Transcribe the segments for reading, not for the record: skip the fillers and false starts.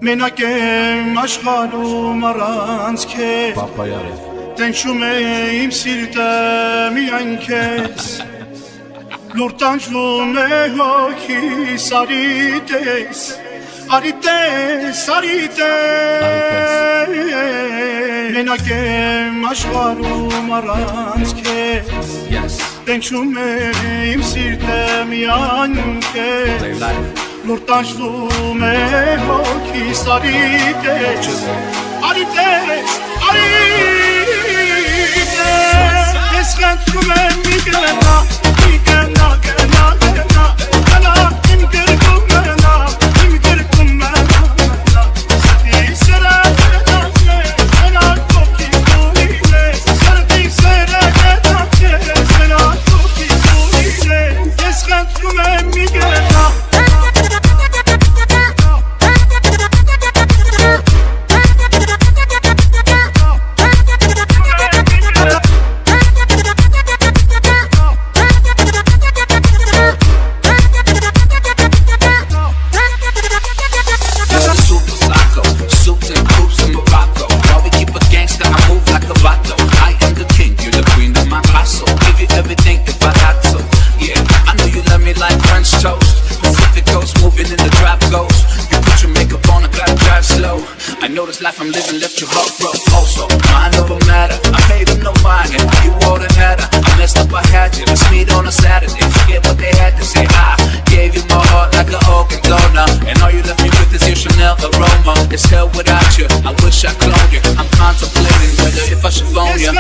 մենակ եմ աշխարհում առանց քեզ Պապա Յարեվ Տենչում է իմ սիրտը միայն քեզ Լուր տանջվում է հոգիս արիտես Արիտես, արիտես Մենակ եմ աշխարհում առանց քեզ Տենչում է իմ սիրտը միայն քեզ Լուր տանջվում է հոգիս արիտես Արիտես, արիտես Ես խնդրում եմ մի գնա, մի գնա, գնա, գնա Գնա իմ գրկում մնա, իմ գրկում մնա Սրտի սերը գետացես, գնա կոքի կուլիլես Սրտի սերը գետացես, գնա կոքի կուլիլես Ես խնդրում եմ մի գնա Life I'm living left you heart broke. Also, mind over matter. I made them no mind, and you all the matter. I messed up, I had you. Let's meet on a Saturday. Forget what they had to say. I gave you my heart like an organ donor, and all you left me with is your Chanel aroma. It's hell without you. I wish I cloned you. I'm contemplating whether if I should phone you.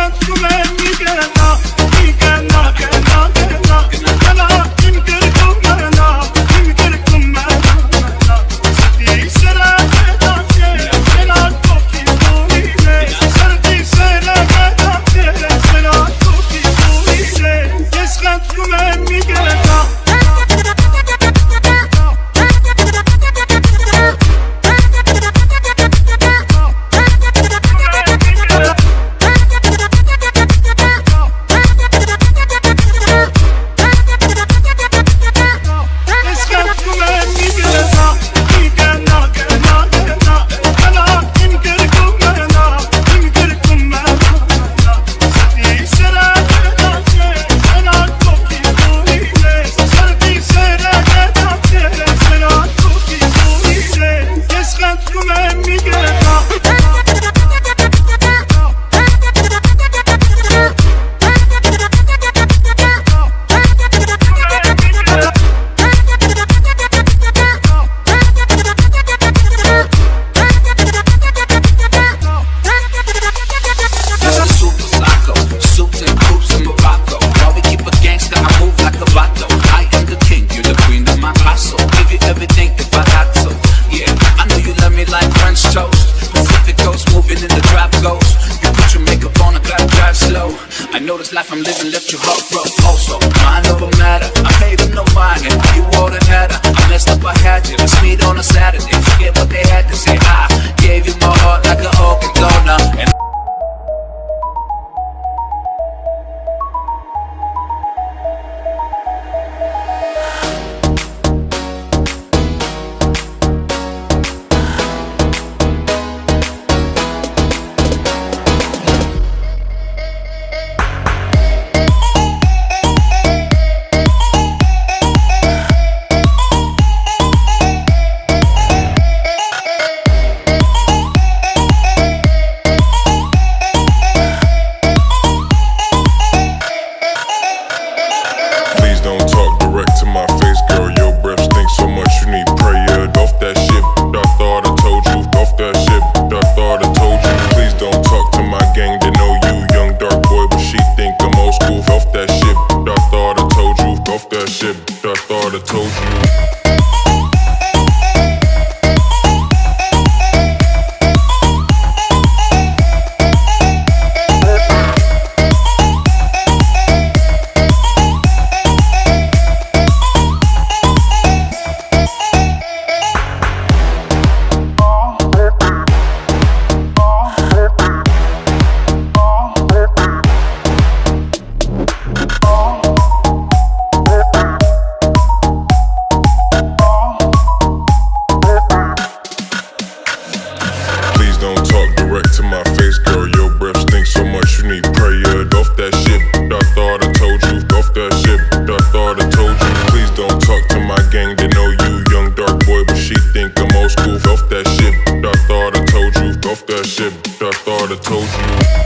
Life I'm living left you heart broke. Also, mind over matter. I made them no mind, and you all the matter. I messed up, I had you. Let's meet on a Saturday. Forget what they had to say. I gave you my heart like an organ donor. And don't talk direct to my face, girl. Your breath stinks so much you need prayer. Off that shit, I thought I told you. Off that shit, I thought I told you. Please don't talk to my gang, they know you. Young dark boy, but she think I'm old school. Off that shit, I thought I told you. Off that shit, I thought I told you.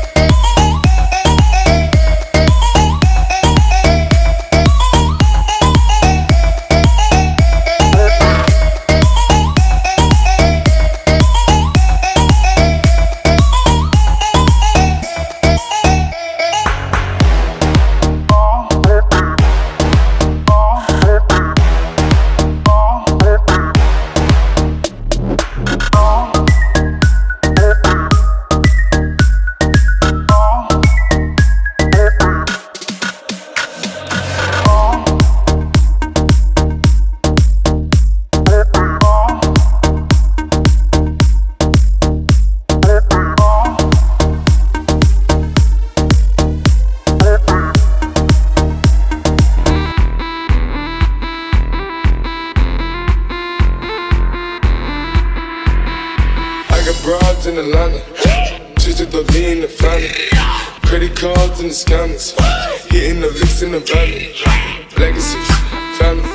In Atlanta, just the lean, the family. Credit cards and the scammers, hitting the licks in the van. Legacies, family.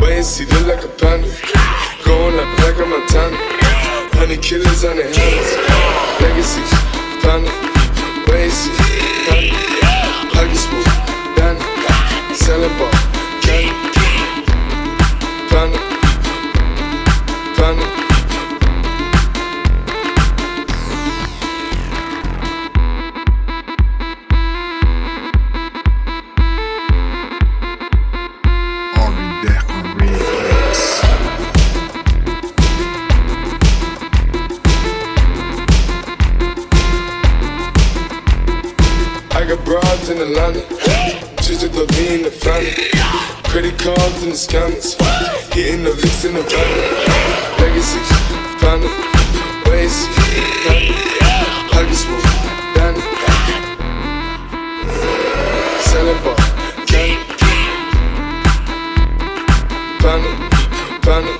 Wait and see, look like a panda. Going like black on Montana. 100 killers on their hands. Legacies, family. Wait and see, family. Huggy smooth, Danny. Selling ball, candy. Family, family. Broads in Atlanta, just the lean, the family. Credit cards and the scammers, hitting the licks in the van. Legacies, family, ways, family. Huggy smooth, Danny. Selling ball, candy. Family, family.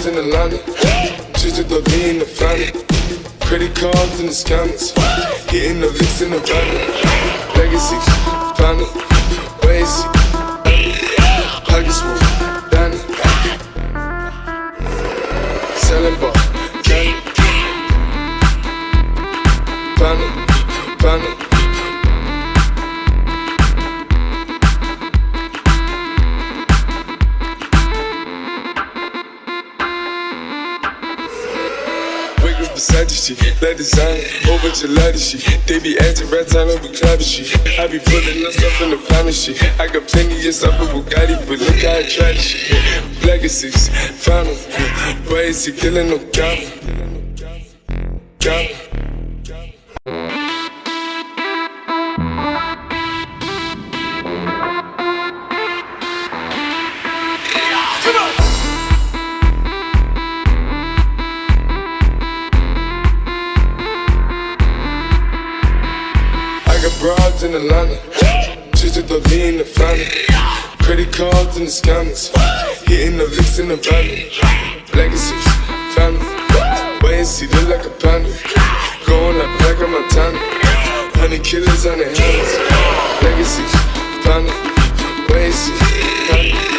In Atlanta, just the lean, the family. Credit cards and the scammers, hitting the licks in the van. Legacies, family, ways, huggy smooth, Danny. Selling ball, candy. Family, family. Versace shit, that design, whole bunch of lattice shit. They be acting right time over clapping shit. I be pulling us up in the finest shit. I got plenty of stuff with Bugatti, but look how I try this shit. Legacies, final, ways to killing no count. Broads in Atlanta, just the lean, the family. Credit cards and the scammers, hitting the licks in the van. Legacies, family. Wait and see, look like a panda. Going like black on Montana. 100 killers on their hands. Legacies, family. Wait and see, family.